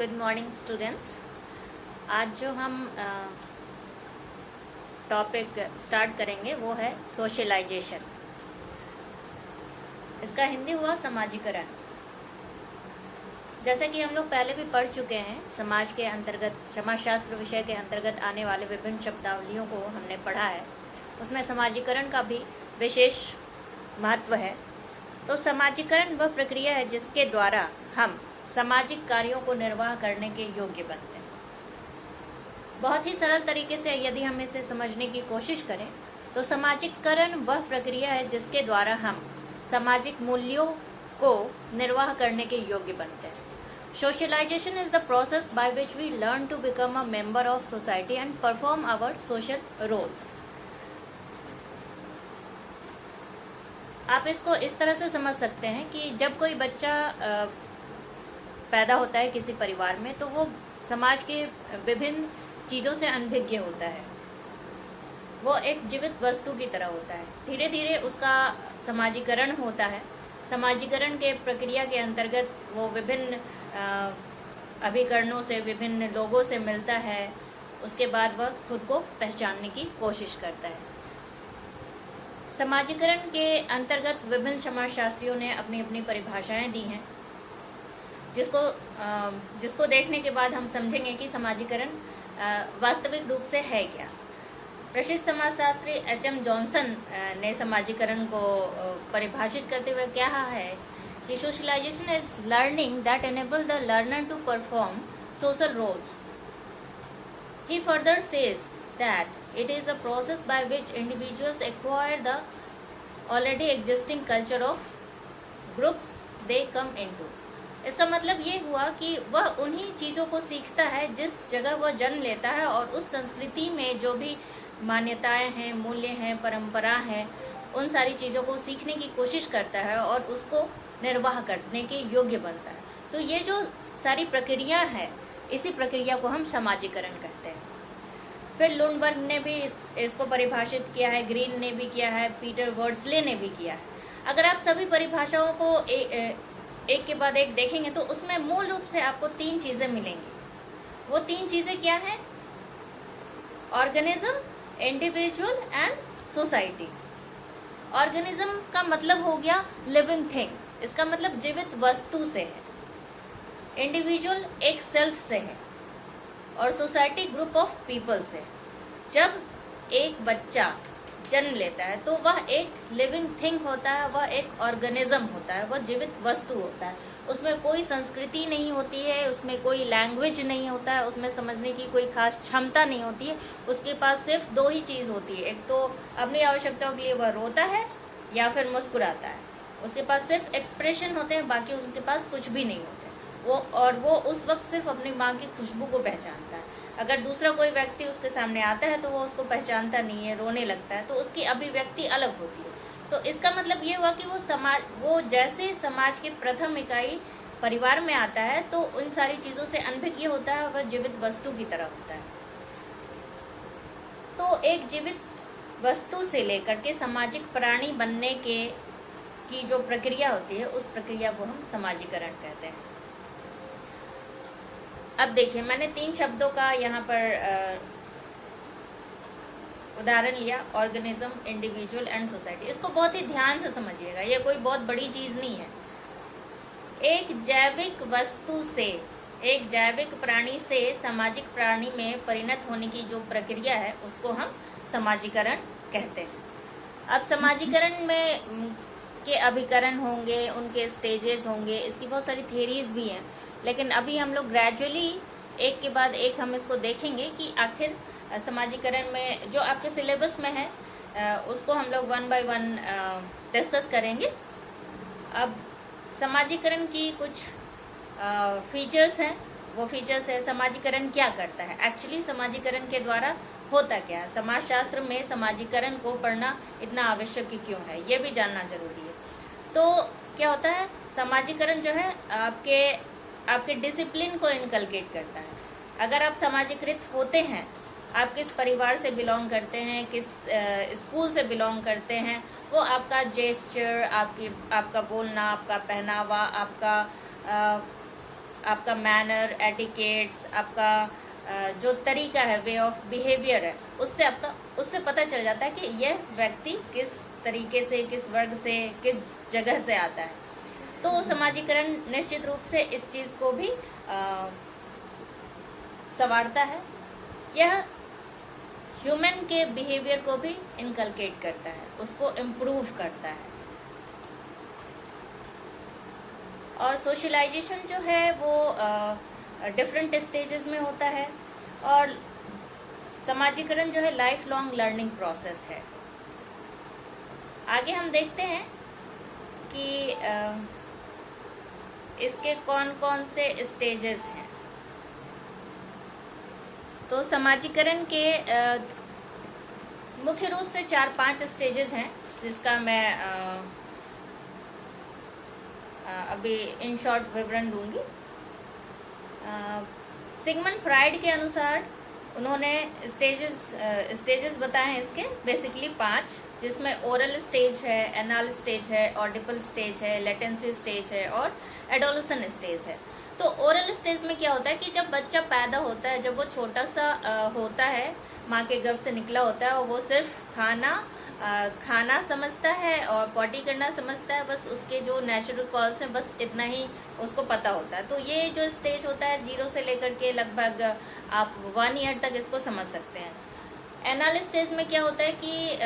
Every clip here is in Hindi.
Good morning students. आज जो हम टॉपिक स्टार्ट करेंगे वो है सोशलाइजेशन। इसका हिंदी हुआ समाजीकरण। जैसे कि हम लोग पहले भी पढ़ चुके हैं, समाज के अंतर्गत समाजशास्त्र विषय के अंतर्गत आने वाले विभिन्न शब्दावलियों को हमने पढ़ा है। उसमें समाजीकरण का भी विशेष महत्व है। तो समाजीकरण वह प्रक्रिया है जिसके द्वारा हम सामाजिक कार्यों को निर्वाह करने के योग्य बनते हैं। बहुत ही सरल तरीके से यदि हम इसे समझने की कोशिश करें तो समाजीकरण वह प्रक्रिया है जिसके द्वारा हम सामाजिक मूल्यों को निर्वाह करने के योग्य बनते हैं। Socialization is the process by which we learn to become a member of society and perform our social roles. आप इसको इस तरह से समझ सकते हैं कि जब कोई बच्चा पैदा होता है किसी परिवार में, तो वो समाज के विभिन्न चीज़ों से अनभिज्ञ होता है। वो एक जीवित वस्तु की तरह होता है। धीरे धीरे उसका समाजीकरण होता है। समाजीकरण के प्रक्रिया के अंतर्गत वो विभिन्न अभिकरणों से, विभिन्न लोगों से मिलता है। उसके बाद वह खुद को पहचानने की कोशिश करता है। समाजीकरण के अंतर्गत विभिन्न समाजशास्त्रियों ने अपनी अपनी परिभाषाएं दी हैं, जिसको देखने के बाद हम समझेंगे कि समाजीकरण वास्तविक रूप से है क्या। प्रसिद्ध समाजशास्त्री एच.एम. जॉनसन ने समाजीकरण को परिभाषित करते हुए कहा है कि socialisation is learning that enable the learner to perform social roles. He further says that it is a process by which individuals acquire the already existing culture of groups they come into. इसका मतलब ये हुआ कि वह उन्हीं चीज़ों को सीखता है जिस जगह वह जन्म लेता है, और उस संस्कृति में जो भी मान्यताएं हैं, मूल्य हैं, परंपरा हैं, उन सारी चीज़ों को सीखने की कोशिश करता है और उसको निर्वाह करने के योग्य बनता है। तो ये जो सारी प्रक्रिया है, इसी प्रक्रिया को हम समाजीकरण कहते हैं। फिर लुंडबर्ग ने भी इसको परिभाषित किया है, ग्रीन ने भी किया है, पीटर वर्ड्सले ने भी किया है। अगर आप सभी परिभाषाओं को एक के बाद एक देखेंगे तो उसमें मूल रूप से आपको तीन चीजें मिलेंगी। वो तीन चीजें क्या हैं? Organism, individual and society. Organism का मतलब हो गया लिविंग थिंग, इसका मतलब जीवित वस्तु से है। इंडिविजुअल एक सेल्फ से है, और सोसाइटी ग्रुप ऑफ पीपल से। जब एक बच्चा जन्म लेता है तो वह एक लिविंग थिंग होता है, वह एक ऑर्गेनिज्म होता है, वह जीवित वस्तु होता है। उसमें कोई संस्कृति नहीं होती है, उसमें कोई लैंग्वेज नहीं होता है, उसमें समझने की कोई खास क्षमता नहीं होती है। उसके पास सिर्फ दो ही चीज होती है, एक तो अपनी आवश्यकताओं के लिए वह रोता है या फिर मुस्कुराता है। उसके पास सिर्फ एक्सप्रेशन होते हैं, बाकी उसके पास कुछ भी नहीं होता। वो उस वक्त सिर्फ अपनी माँ की खुशबू को पहचानता है। अगर दूसरा कोई व्यक्ति उसके सामने आता है तो वो उसको पहचानता नहीं है, रोने लगता है, तो उसकी अभिव्यक्ति अलग होती है। तो इसका मतलब ये हुआ कि वो जैसे समाज की प्रथम इकाई परिवार में आता है तो उन सारी चीजों से अनभिज्ञ होता है, वह जीवित वस्तु की तरह होता है। तो एक जीवित वस्तु से लेकर के सामाजिक प्राणी बनने की जो प्रक्रिया होती है, उस प्रक्रिया को हम समाजीकरण कहते हैं। अब देखिए, मैंने तीन शब्दों का यहाँ पर उदाहरण लिया, ऑर्गेनिज्म, इंडिविजुअल एंड सोसाइटी। इसको बहुत ही ध्यान से समझिएगा, ये कोई बहुत बड़ी चीज नहीं है। एक जैविक वस्तु से, एक जैविक प्राणी से सामाजिक प्राणी में परिणत होने की जो प्रक्रिया है, उसको हम समाजीकरण कहते हैं। अब समाजीकरण में के अभिकरण होंगे, उनके स्टेजेस होंगे, इसकी बहुत सारी थियरीज भी हैं, लेकिन अभी हम लोग ग्रेजुअली एक के बाद एक हम इसको देखेंगे कि आखिर समाजीकरण में जो आपके सिलेबस में है उसको हम लोग वन बाय वन डिस्कस करेंगे। अब समाजीकरण की कुछ फीचर्स हैं। वो फीचर्स है समाजीकरण क्या करता है, एक्चुअली समाजीकरण के द्वारा होता क्या है, समाजशास्त्र में समाजीकरण को पढ़ना इतना आवश्यक क्यों है, ये भी जानना जरूरी है। तो क्या होता है, समाजीकरण जो है आपके डिसिप्लिन को इनकलकेट करता है। अगर आप समाजीकृत होते हैं, आप किस परिवार से बिलोंग करते हैं, किस स्कूल से बिलोंग करते हैं, वो आपका जेस्चर, आपका बोलना, आपका पहनावा, आपका आपका मैनर, एटिकेट्स, आपका जो तरीका है, वे ऑफ बिहेवियर है, उससे पता चल जाता है कि यह व्यक्ति किस तरीके से, किस वर्ग से, किस जगह से आता है। तो समाजीकरण निश्चित रूप से इस चीज को भी संवारता है। यह ह्यूमन के बिहेवियर को भी इनकलकेट करता है, उसको इम्प्रूव करता है। और सोशलाइजेशन जो है वो डिफरेंट स्टेजेस में होता है, और समाजीकरण जो है लाइफ लॉन्ग लर्निंग प्रोसेस है। आगे हम देखते हैं कि इसके कौन कौन से स्टेजेस हैं। तो समाजीकरण के मुख्य रूप से 4-5 स्टेजेस हैं, जिसका मैं अभी इन शॉर्ट विवरण दूंगी। सिगमंड फ्राइड के अनुसार उन्होंने स्टेजेस बताए हैं इसके बेसिकली 5, जिसमें ओरल स्टेज है, एनाल स्टेज है, ऑडिबल स्टेज है, लेटेंसी स्टेज है और एडोलेसेंट स्टेज है। तो ओरल स्टेज में क्या होता है कि जब बच्चा पैदा होता है, जब वो छोटा सा होता है, माँ के गर्भ से निकला होता है, और वो सिर्फ खाना समझता है और पॉटी करना समझता है, बस उसके जो नेचुरल कॉल्स हैं, बस इतना ही उसको पता होता है। तो ये जो स्टेज होता है 0 से लेकर के लगभग आप 1 ईयर तक इसको समझ सकते हैं। एनाल स्टेज में क्या होता है कि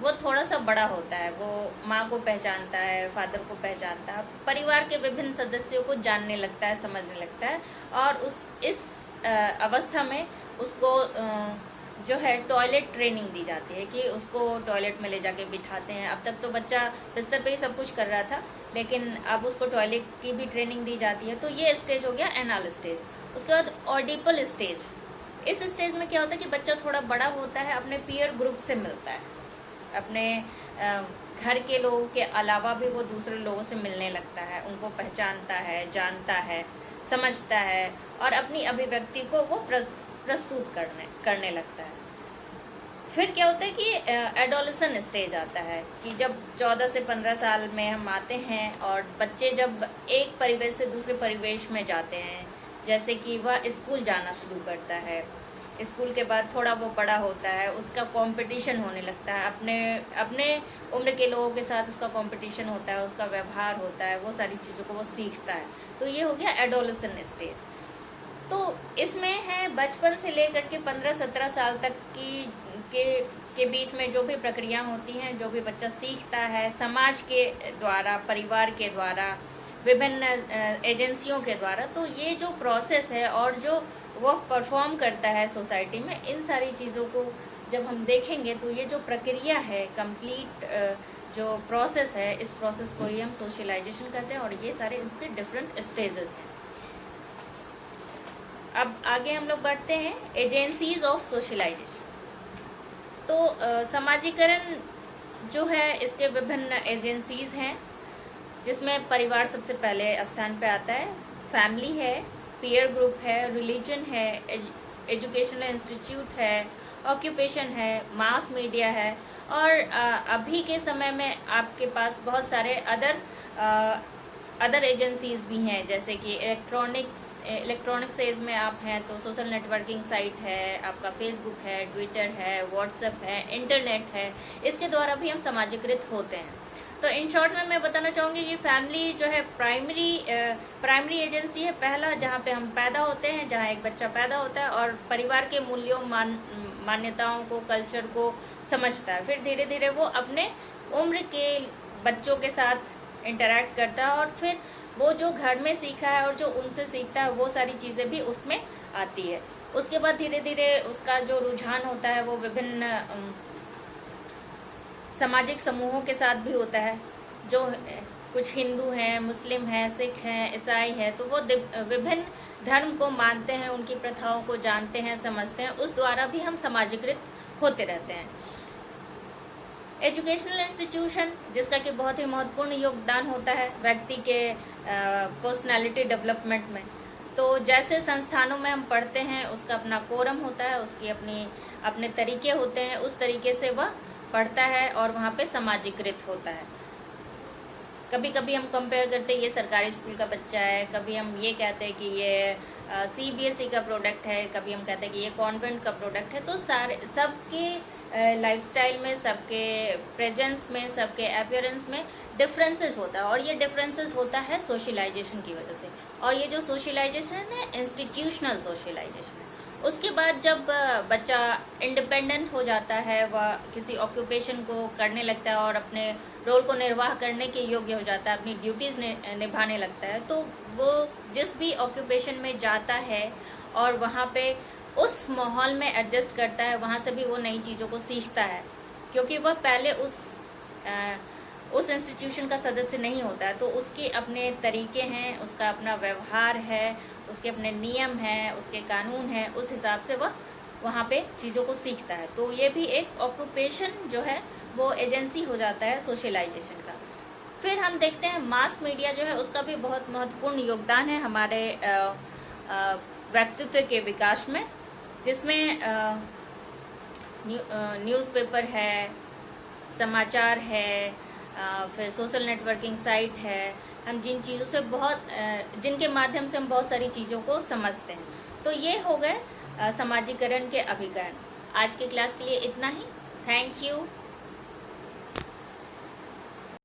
वो थोड़ा सा बड़ा होता है, वो माँ को पहचानता है, फादर को पहचानता है, परिवार के विभिन्न सदस्यों को जानने लगता है, समझने लगता है, और इस अवस्था में उसको जो है टॉयलेट ट्रेनिंग दी जाती है कि उसको टॉयलेट में ले जाके बिठाते हैं। अब तक तो बच्चा बिस्तर पे ही सब कुछ कर रहा था, लेकिन अब उसको टॉयलेट की भी ट्रेनिंग दी जाती है। तो ये स्टेज हो गया एनाल स्टेज। उसके बाद ऑडिबल स्टेज। इस स्टेज में क्या होता है कि बच्चा थोड़ा बड़ा होता है, अपने पीयर ग्रुप से मिलता है, अपने घर के लोगों के अलावा भी वो दूसरे लोगों से मिलने लगता है, उनको पहचानता है, जानता है, समझता है, और अपनी अभिव्यक्ति को वो प्रस्तुत करने लगता है। फिर क्या होता है कि एडोलेसेंट स्टेज आता है कि जब 14 से 15 साल में हम आते हैं, और बच्चे जब एक परिवेश से दूसरे परिवेश में जाते हैं, जैसे कि वह स्कूल जाना शुरू करता है, स्कूल के बाद थोड़ा वो बड़ा होता है, उसका कंपटीशन होने लगता है, अपने उम्र के लोगों के साथ उसका कंपटीशन होता है, उसका व्यवहार होता है, वो सारी चीज़ों को वो सीखता है। तो ये हो गया एडोलेसेंट स्टेज। तो इसमें है बचपन से लेकर के 15-17 साल तक के बीच में जो भी प्रक्रिया होती हैं, जो भी बच्चा सीखता है समाज के द्वारा, परिवार के द्वारा, विभिन्न एजेंसियों के द्वारा, तो ये जो प्रोसेस है और जो वो परफॉर्म करता है सोसाइटी में, इन सारी चीज़ों को जब हम देखेंगे तो ये जो प्रक्रिया है, कंप्लीट जो प्रोसेस है, इस प्रोसेस को ही हम सोशलाइजेशन कहते हैं, और ये सारे इसके डिफरेंट स्टेजेस हैं। अब आगे हम लोग बढ़ते हैं एजेंसीज ऑफ सोशलाइजेशन। तो समाजीकरण जो है इसके विभिन्न एजेंसीज हैं, जिसमें परिवार सबसे पहले स्थान पे आता है, फैमिली है, पीयर ग्रुप है, रिलीजन है, एजुकेशनल इंस्टीट्यूट है, ऑक्यूपेशन है, मास मीडिया है, और अभी के समय में आपके पास बहुत सारे अदर एजेंसीज भी हैं, जैसे कि इलेक्ट्रॉनिक्स एज में आप हैं तो सोशल नेटवर्किंग साइट है, आपका फेसबुक है, ट्विटर है, व्हाट्सएप है, इंटरनेट है, इसके द्वारा भी हम समाजीकृत होते हैं। तो इन शॉर्ट में मैं बताना चाहूँगी कि फैमिली जो है प्राइमरी एजेंसी है, पहला, जहाँ पे हम पैदा होते हैं, जहाँ एक बच्चा पैदा होता है और परिवार के मूल्यों, मान्यताओं को, कल्चर को समझता है। फिर धीरे धीरे वो अपने उम्र के बच्चों के साथ इंटरैक्ट करता है, और फिर वो जो घर में सीखा है और जो उनसे सीखता है, वो सारी चीज़ें भी उसमें आती है। उसके बाद धीरे धीरे उसका जो रुझान होता है वो विभिन्न सामाजिक समूहों के साथ भी होता है, जो कुछ हिंदू हैं, मुस्लिम हैं, सिख हैं, ईसाई हैं, तो वो विभिन्न धर्म को मानते हैं, उनकी प्रथाओं को जानते हैं, समझते हैं, उस द्वारा भी हम समाजीकृत होते रहते हैं। एजुकेशनल इंस्टीट्यूशन, जिसका कि बहुत ही महत्वपूर्ण योगदान होता है व्यक्ति के पर्सनालिटी डेवलपमेंट में। तो जैसे संस्थानों में हम पढ़ते हैं, उसका अपना कोरम होता है, उसकी अपने तरीके होते हैं, उस तरीके से वह पढ़ता है और वहाँ पे समाजीकृत होता है। कभी कभी हम कंपेयर करते हैं ये सरकारी स्कूल का बच्चा है, कभी हम ये कहते हैं कि ये CBSE का प्रोडक्ट है, कभी हम कहते हैं कि ये कॉन्वेंट का प्रोडक्ट है। तो सारे सबके लाइफस्टाइल में, सबके प्रेजेंस में, सबके अपीयरेंस में डिफरेंसेस होता है, और ये डिफरेंसेस होता है सोशलाइजेशन की वजह से। और ये जो सोशलाइजेशन है इंस्टीट्यूशनल सोशलाइजेशन है। उसके बाद जब बच्चा इंडिपेंडेंट हो जाता है, वह किसी ऑक्यूपेशन को करने लगता है और अपने रोल को निर्वाह करने के योग्य हो जाता है, अपनी ड्यूटीज निभाने लगता है, तो वो जिस भी ऑक्यूपेशन में जाता है और वहाँ पे उस माहौल में एडजस्ट करता है, वहाँ से भी वो नई चीज़ों को सीखता है, क्योंकि वह पहले उस इंस्टीट्यूशन का सदस्य नहीं होता है। तो उसके अपने तरीके हैं, उसका अपना व्यवहार है, उसके अपने नियम हैं, उसके कानून हैं, उस हिसाब से वह वहाँ पे चीज़ों को सीखता है। तो ये भी एक ऑक्यूपेशन जो है वो एजेंसी हो जाता है सोशलाइजेशन का। फिर हम देखते हैं मास मीडिया जो है उसका भी बहुत महत्वपूर्ण योगदान है हमारे व्यक्तित्व के विकास में, जिसमें न्यूज़पेपर है, समाचार है, फिर सोशल नेटवर्किंग साइट है। हम जिन चीज़ों से जिनके माध्यम से हम बहुत सारी चीज़ों को समझते हैं। तो ये हो गए समाजीकरण के अभिकरण। आज की क्लास के लिए इतना ही। Thank you.